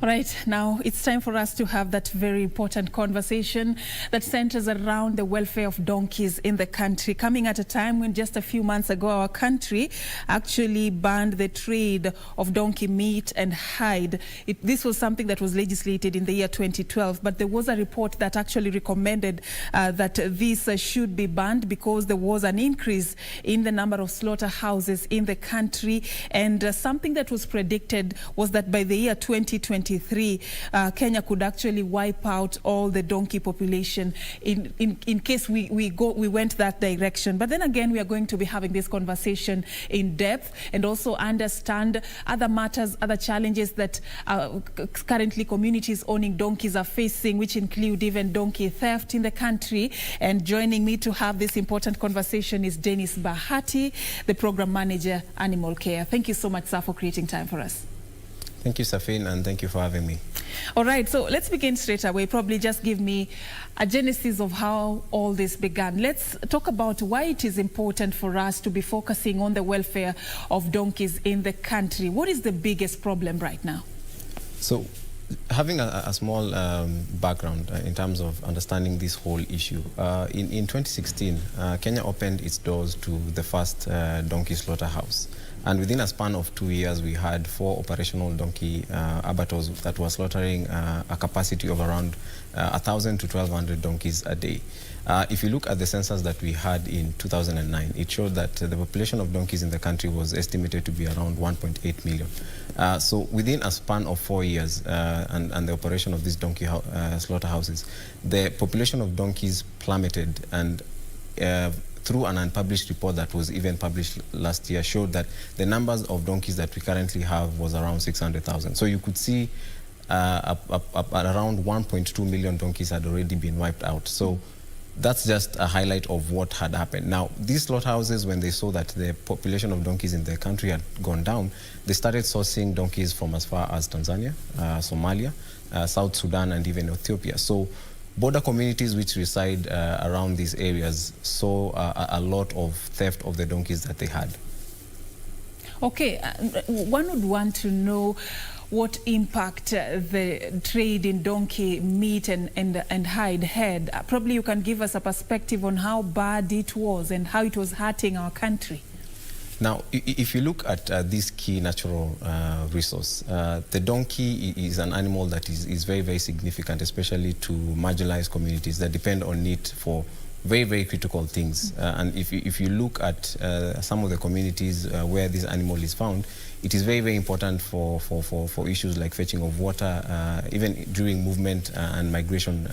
All right, now it's time for us to have that very important conversation that centers around the welfare of donkeys in the country, coming at a time when just a few months ago our country actually banned the trade of donkey meat and hide. This was something that was legislated in the year 2012, but there was a report that actually recommended that this should be banned because there was an increase in the number of slaughterhouses in the country, and something that was predicted was that by the year 2023, Kenya could actually wipe out all the donkey population in case we went that direction. But then again, we are going to be having this conversation in depth and also understand other matters, other challenges that currently communities owning donkeys are facing, which include even donkey theft in the country. And joining me to have this important conversation is Dennis Bahati, the Program Manager, Animal Care. Thank you so much, sir, for creating time for us. Thank you, Safin, and thank you for having me. All right, so let's begin straight away. Probably just give me a genesis of how all this began. Let's talk about why it is important for us to be focusing on the welfare of donkeys in the country. What is the biggest problem right now? So, having a small background in terms of understanding this whole issue, in 2016, Kenya opened its doors to the first donkey slaughterhouse. And within a span of 2 years, we had 4 operational donkey abattoirs that were slaughtering a capacity of around 1,000 to 1,200 donkeys a day. If you look at the census that we had in 2009, it showed that the population of donkeys in the country was estimated to be around 1.8 million. So within a span of 4 years and the operation of these donkey slaughterhouses, the population of donkeys plummeted, and through an unpublished report that was even published last year showed that the numbers of donkeys that we currently have was around 600,000. So you could see around 1.2 million donkeys had already been wiped out. So that's just a highlight of what had happened. Now, these slaughterhouses, when they saw that the population of donkeys in the country had gone down, they started sourcing donkeys from as far as Tanzania, Somalia, South Sudan, and even Ethiopia. So border communities which reside around these areas saw a lot of theft of the donkeys that they had. Okay, one would want to know what impact the trade in donkey meat and hide had. Probably you can give us a perspective on how bad it was and how it was hurting our country. Now, if you look at this key natural resource, the donkey is an animal that is very, very significant, especially to marginalized communities that depend on it for very, very critical things. And if you look at some of the communities where this animal is found, it is very, very important for issues like fetching of water, even during movement and migration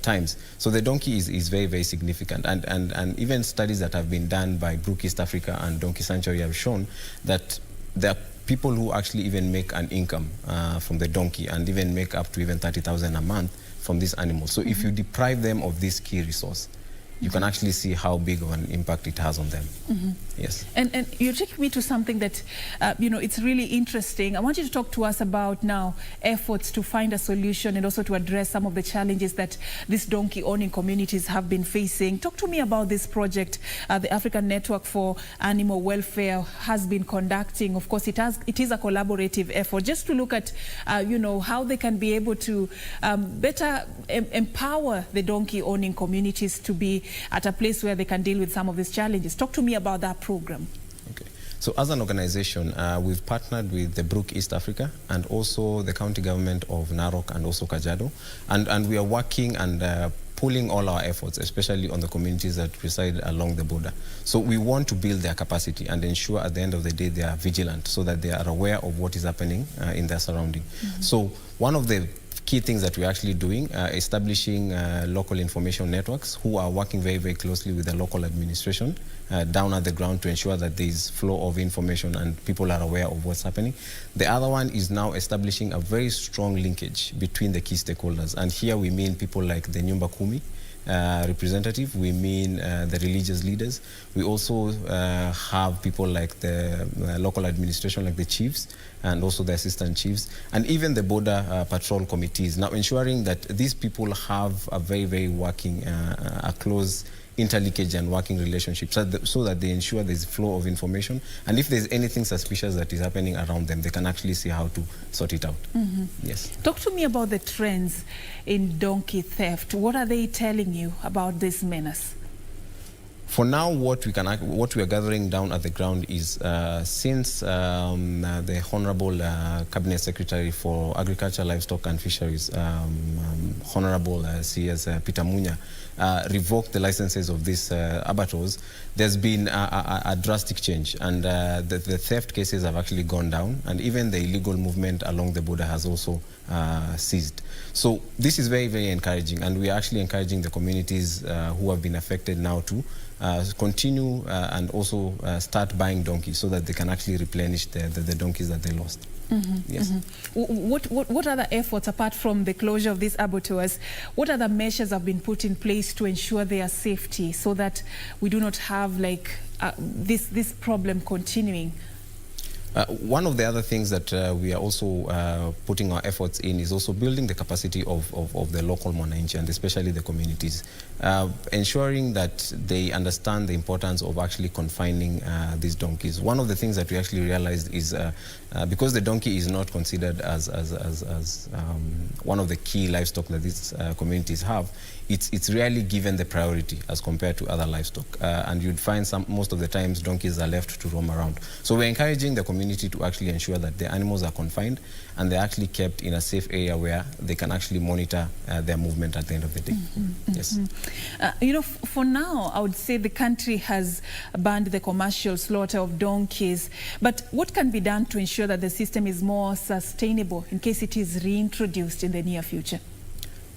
times. So the donkey is very, very significant. And even studies that have been done by Brook East Africa and Donkey Sanctuary have shown that there are people who actually even make an income from the donkey and even make up to even 30,000 a month from this animal. So if you deprive them of this key resource, you can actually see how big of an impact it has on them. Yes. And you take me to something that, it's really interesting. I want you to talk to us about now efforts to find a solution and also to address some of the challenges that these donkey-owning communities have been facing. Talk to me about this project the African Network for Animal Welfare has been conducting. Of course, it is a collaborative effort just to look at, how they can be able to better empower the donkey-owning communities to be at a place where they can deal with some of these challenges. Talk to me about that program. Okay. So as an organization, we've partnered with the Brook East Africa and also the county government of Narok and also Kajiado. And we are working and pulling all our efforts, especially on the communities that reside along the border. So we want to build their capacity and ensure at the end of the day they are vigilant so that they are aware of what is happening in their surrounding. So one of the key things that we're actually doing, establishing local information networks who are working very, very closely with the local administration down at the ground to ensure that there is flow of information and people are aware of what's happening. The other one is now establishing a very strong linkage between the key stakeholders. And here we mean people like the Nyumba Kumi representative, we mean the religious leaders. We also have people like the local administration, like the chiefs, and also the assistant chiefs, and even the border patrol committees. Now ensuring that these people have a very, very working, a close interlinkage and working relationships so that they ensure there's flow of information. And if there's anything suspicious that is happening around them, they can actually see how to sort it out. Yes. Talk to me about the trends in donkey theft. What are they telling you about this menace? For now, what we are gathering down at the ground is since the Honorable Cabinet Secretary for Agriculture, Livestock and Fisheries, Honorable CS Peter Munya, revoked the licenses of these abattoirs, there's been a drastic change, and the theft cases have actually gone down, and even the illegal movement along the border has also ceased. So this is very, very encouraging, and we are actually encouraging the communities who have been affected now to continue and also start buying donkeys so that they can actually replenish the donkeys that they lost. Yes. What other efforts, apart from the closure of these abattoirs, what other measures have been put in place to ensure their safety so that we do not have like this problem continuing? One of the other things that we are also putting our efforts in is also building the capacity of the local Mwananchi and especially the communities, ensuring that they understand the importance of actually confining these donkeys. One of the things that we actually realized is because the donkey is not considered as one of the key livestock that these communities have, it's rarely given the priority as compared to other livestock. And you'd find most of the times donkeys are left to roam around. So we're encouraging the community to actually ensure that the animals are confined and they're actually kept in a safe area where they can actually monitor their movement at the end of the day. Yes. You know, for now, I would say the country has banned the commercial slaughter of donkeys. But what can be done to ensure that the system is more sustainable in case it is reintroduced in the near future?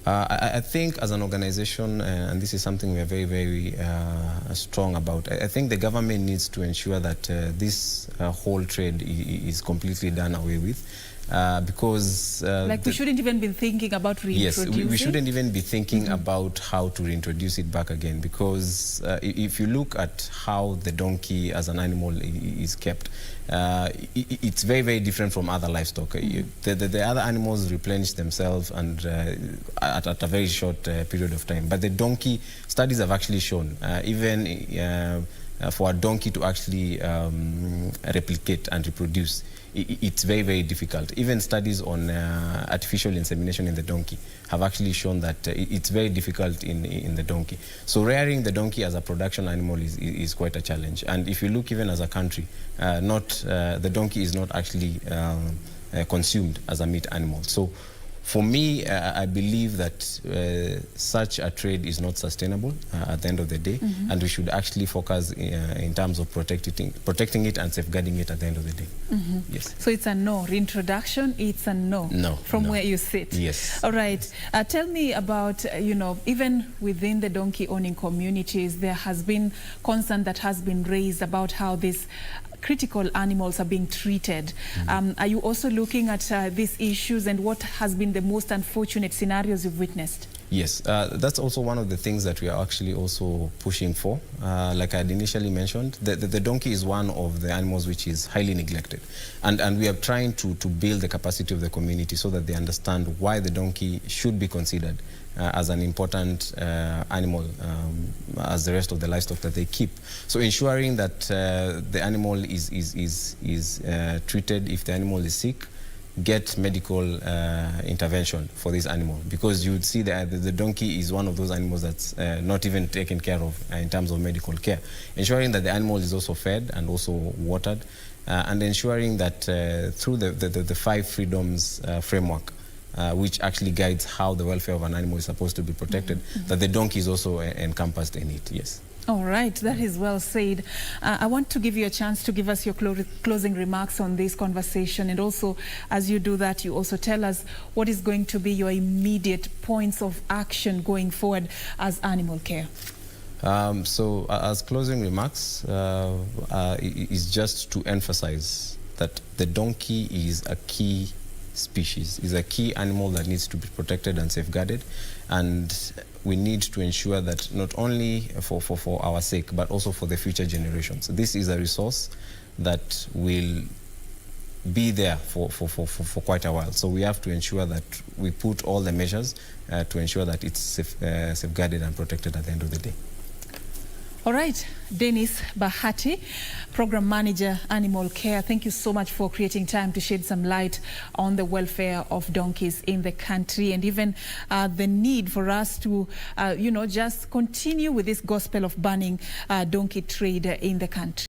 I think as an organization, and this is something we are very, very strong about, I think the government needs to ensure that this whole trade is completely done away with. Because we shouldn't even be thinking about reintroducing. Yes, we shouldn't even be thinking about how to reintroduce it back again, because if you look at how the donkey as an animal is kept, it's very, very different from other livestock. The other animals replenish themselves and at a very short period of time, but the donkey, studies have actually shown even for a donkey to actually replicate and reproduce, it's very, very difficult. Even studies on artificial insemination in the donkey have actually shown that it's very difficult in the donkey. So rearing the donkey as a production animal is quite a challenge. And if you look even as a country, the donkey is not actually consumed as a meat animal. So for me, I believe that such a trade is not sustainable at the end of the day, and we should actually focus in terms of protecting it and safeguarding it at the end of the day. Yes. So it's a no. Reintroduction, it's a no. No. From where you sit. Yes. All right. Tell me about, you know, even within the donkey-owning communities, there has been concern that has been raised about how these critical animals are being treated. Are you also looking at these issues and what has been the most unfortunate scenarios you've witnessed? Yes, that's also one of the things that we are actually also pushing for. Like I had initially mentioned, the donkey is one of the animals which is highly neglected. And we are trying to build the capacity of the community so that they understand why the donkey should be considered as an important animal as the rest of the livestock that they keep. So ensuring that the animal is treated if the animal is sick, get medical intervention for this animal, because you would see that the donkey is one of those animals that's not even taken care of in terms of medical care. Ensuring that the animal is also fed and also watered, and ensuring that through the 5 freedoms framework, which actually guides how the welfare of an animal is supposed to be protected, that the donkey is also encompassed in it. Yes. All right, that is well said. I want to give you a chance to give us your closing remarks on this conversation, and also as you do that, you also tell us what is going to be your immediate points of action going forward as animal care. So as closing remarks, is just to emphasize that the donkey is a key species, is a key animal that needs to be protected and safeguarded, and we need to ensure that not only for our sake, but also for the future generations. This is a resource that will be there for quite a while. So we have to ensure that we put all the measures to ensure that it's safeguarded and protected at the end of the day. All right, Dennis Bahati, Program Manager, Animal Care, thank you so much for creating time to shed some light on the welfare of donkeys in the country, and even the need for us to, just continue with this gospel of banning donkey trade in the country.